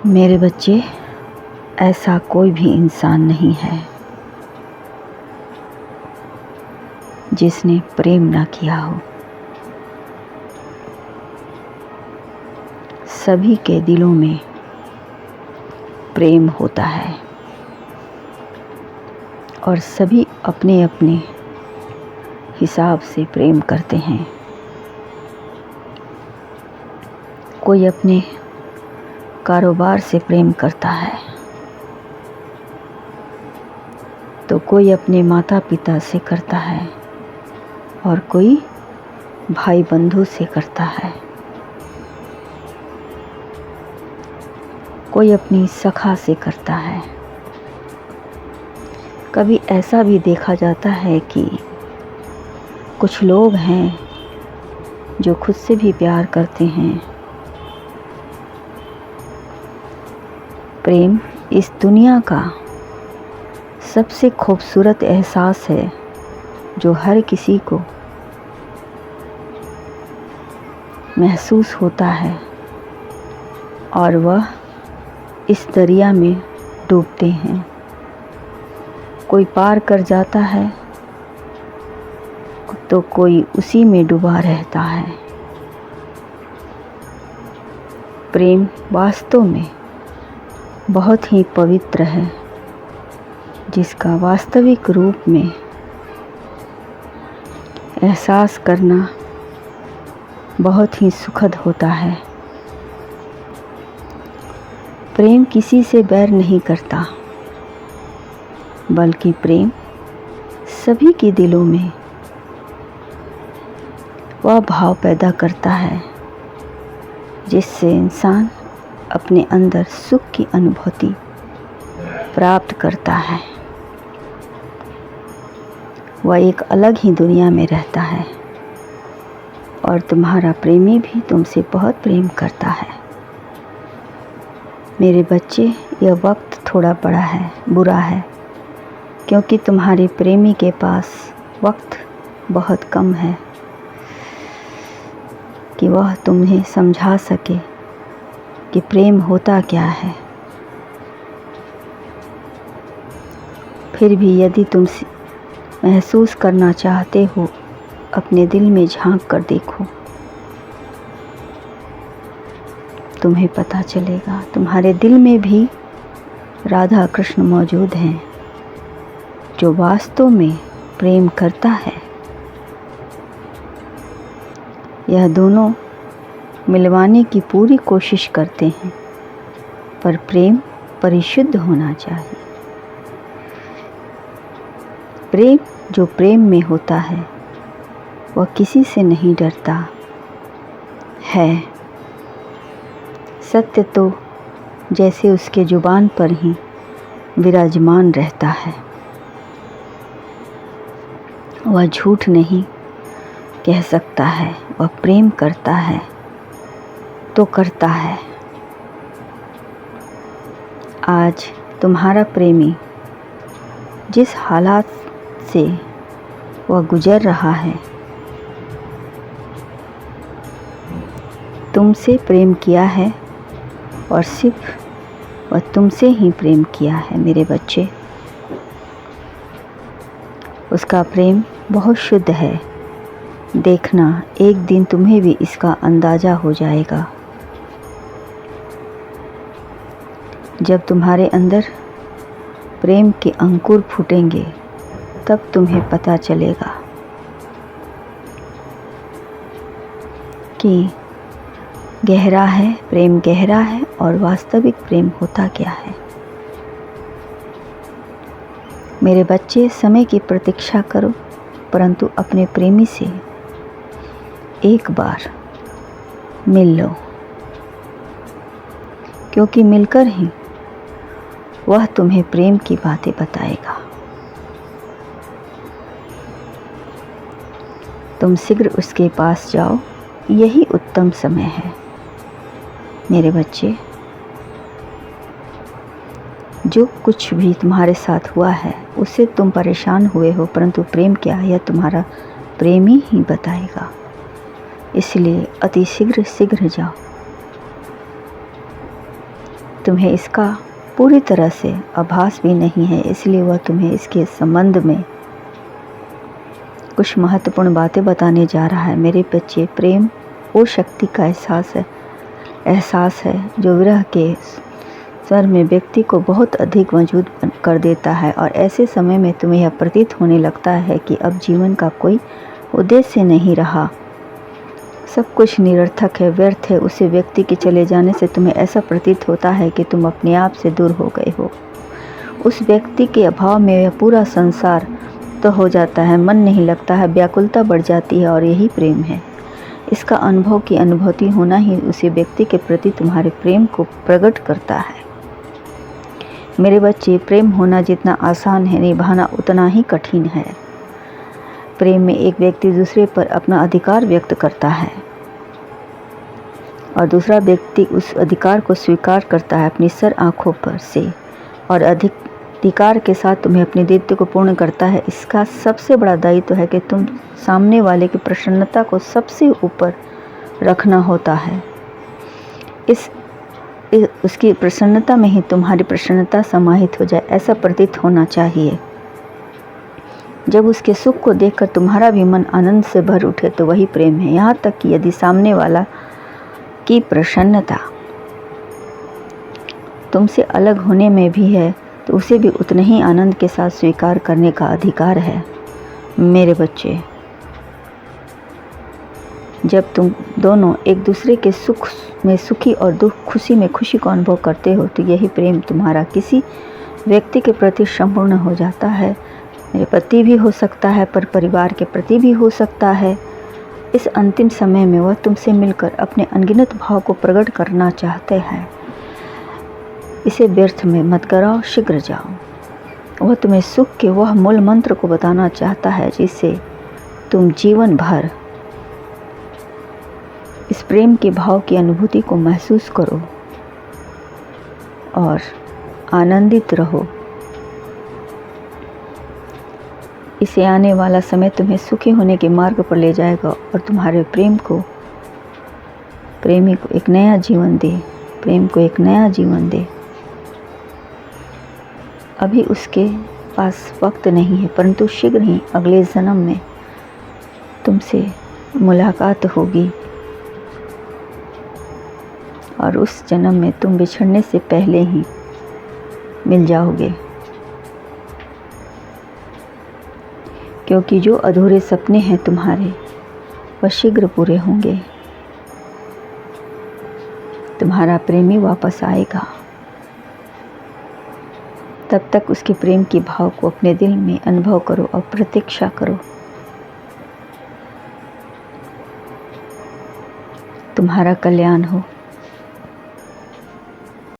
मेरे बच्चे, ऐसा कोई भी इंसान नहीं है जिसने प्रेम ना किया हो। सभी के दिलों में प्रेम होता है और सभी अपने अपने हिसाब से प्रेम करते हैं। कोई अपने कारोबार से प्रेम करता है तो कोई अपने माता पिता से करता है और कोई भाई बंधु से करता है। कोई अपनी सखा से करता है। कभी ऐसा भी देखा जाता है कि कुछ लोग हैं जो खुद से भी प्यार करते हैं। प्रेम इस दुनिया का सबसे खूबसूरत एहसास है जो हर किसी को महसूस होता है और वह इस दरिया में डूबते हैं। कोई पार कर जाता है तो कोई उसी में डूबा रहता है। प्रेम वास्तव में बहुत ही पवित्र है, जिसका वास्तविक रूप में एहसास करना बहुत ही सुखद होता है। प्रेम किसी से बैर नहीं करता, बल्कि प्रेम सभी के दिलों में वह भाव पैदा करता है जिससे इंसान अपने अंदर सुख की अनुभूति प्राप्त करता है। वह एक अलग ही दुनिया में रहता है और तुम्हारा प्रेमी भी तुमसे बहुत प्रेम करता है। मेरे बच्चे, यह वक्त थोड़ा बुरा है क्योंकि तुम्हारे प्रेमी के पास वक्त बहुत कम है कि वह तुम्हें समझा सके कि प्रेम होता क्या है। फिर भी यदि तुम महसूस करना चाहते हो, अपने दिल में झांक कर देखो, तुम्हें पता चलेगा तुम्हारे दिल में भी राधा कृष्ण मौजूद हैं जो वास्तव में प्रेम करता है। यह दोनों मिलवाने की पूरी कोशिश करते हैं, पर प्रेम परिशुद्ध होना चाहिए। प्रेम जो प्रेम में होता है वह किसी से नहीं डरता है। सत्य तो जैसे उसके जुबान पर ही विराजमान रहता है। वह झूठ नहीं कह सकता है, वह प्रेम करता है तो करता है। आज तुम्हारा प्रेमी जिस हालात से वह गुजर रहा है, तुमसे प्रेम किया है और सिर्फ वह तुमसे ही प्रेम किया है। मेरे बच्चे, उसका प्रेम बहुत शुद्ध है। देखना, एक दिन तुम्हें भी इसका अंदाज़ा हो जाएगा। जब तुम्हारे अंदर प्रेम के अंकुर फूटेंगे तब तुम्हें पता चलेगा कि गहरा है, प्रेम गहरा है और वास्तविक प्रेम होता क्या है। मेरे बच्चे, समय की प्रतीक्षा करो, परंतु अपने प्रेमी से एक बार मिल लो, क्योंकि मिलकर ही वह तुम्हें प्रेम की बातें बताएगा। तुम शीघ्र उसके पास जाओ, यही उत्तम समय है। मेरे बच्चे, जो कुछ भी तुम्हारे साथ हुआ है उससे तुम परेशान हुए हो, परंतु प्रेम क्या है यह तुम्हारा प्रेमी ही बताएगा। इसलिए अति शीघ्र जाओ। तुम्हें इसका पूरी तरह से आभास भी नहीं है, इसलिए वह तुम्हें इसके संबंध में कुछ महत्वपूर्ण बातें बताने जा रहा है। मेरे बच्चे, प्रेम वो शक्ति का एहसास है जो विरह के स्वर में व्यक्ति को बहुत अधिक मजबूत कर देता है, और ऐसे समय में तुम्हें यह प्रतीत होने लगता है कि अब जीवन का कोई उद्देश्य नहीं रहा, सब कुछ निरर्थक है, व्यर्थ है। उसे व्यक्ति के चले जाने से तुम्हें ऐसा प्रतीत होता है कि तुम अपने आप से दूर हो गए हो। उस व्यक्ति के अभाव में यह पूरा संसार तो हो जाता है, मन नहीं लगता है, व्याकुलता बढ़ जाती है, और यही प्रेम है। इसका अनुभव की अनुभूति होना ही उसी व्यक्ति के प्रति तुम्हारे प्रेम को प्रकट करता है। मेरे बच्चे, प्रेम होना जितना आसान है, निभाना उतना ही कठिन है। प्रेम में एक व्यक्ति दूसरे पर अपना अधिकार व्यक्त करता है और दूसरा व्यक्ति उस अधिकार को स्वीकार करता है अपनी सर आँखों पर से, और अधिकार के साथ तुम्हें अपने दायित्व को पूर्ण करता है। इसका सबसे बड़ा दायित्व है कि तुम सामने वाले की प्रसन्नता को सबसे ऊपर रखना होता है। उसकी प्रसन्नता में ही तुम्हारी प्रसन्नता समाहित हो जाए, ऐसा प्रतीत होना चाहिए। जब उसके सुख को देखकर तुम्हारा भी मन आनंद से भर उठे तो वही प्रेम है। यहाँ तक कि यदि सामने वाला की प्रसन्नता तुमसे अलग होने में भी है तो उसे भी उतने ही आनंद के साथ स्वीकार करने का अधिकार है। मेरे बच्चे, जब तुम दोनों एक दूसरे के सुख में सुखी और दुख खुशी में खुशी को अनुभव करते हो तो यही प्रेम तुम्हारा किसी व्यक्ति के प्रति संपूर्ण हो जाता है। मेरे पति भी हो सकता है, पर परिवार के प्रति भी हो सकता है। इस अंतिम समय में वह तुमसे मिलकर अपने अनगिनत भाव को प्रकट करना चाहते हैं। इसे व्यर्थ में मत कराओ, शीघ्र जाओ। वह तुम्हें सुख के वह मूल मंत्र को बताना चाहता है जिससे तुम जीवन भर इस प्रेम के भाव की अनुभूति को महसूस करो और आनंदित रहो। इसे आने वाला समय तुम्हें सुखी होने के मार्ग पर ले जाएगा और तुम्हारे प्रेमी को एक नया जीवन दे, प्रेम को एक नया जीवन दे। अभी उसके पास वक्त नहीं है, परंतु शीघ्र ही अगले जन्म में तुमसे मुलाकात होगी और उस जन्म में तुम बिछड़ने से पहले ही मिल जाओगे, क्योंकि जो अधूरे सपने हैं तुम्हारे वह शीघ्र पूरे होंगे। तुम्हारा प्रेमी वापस आएगा। तब तक उसके प्रेम के भाव को अपने दिल में अनुभव करो और प्रतीक्षा करो। तुम्हारा कल्याण हो।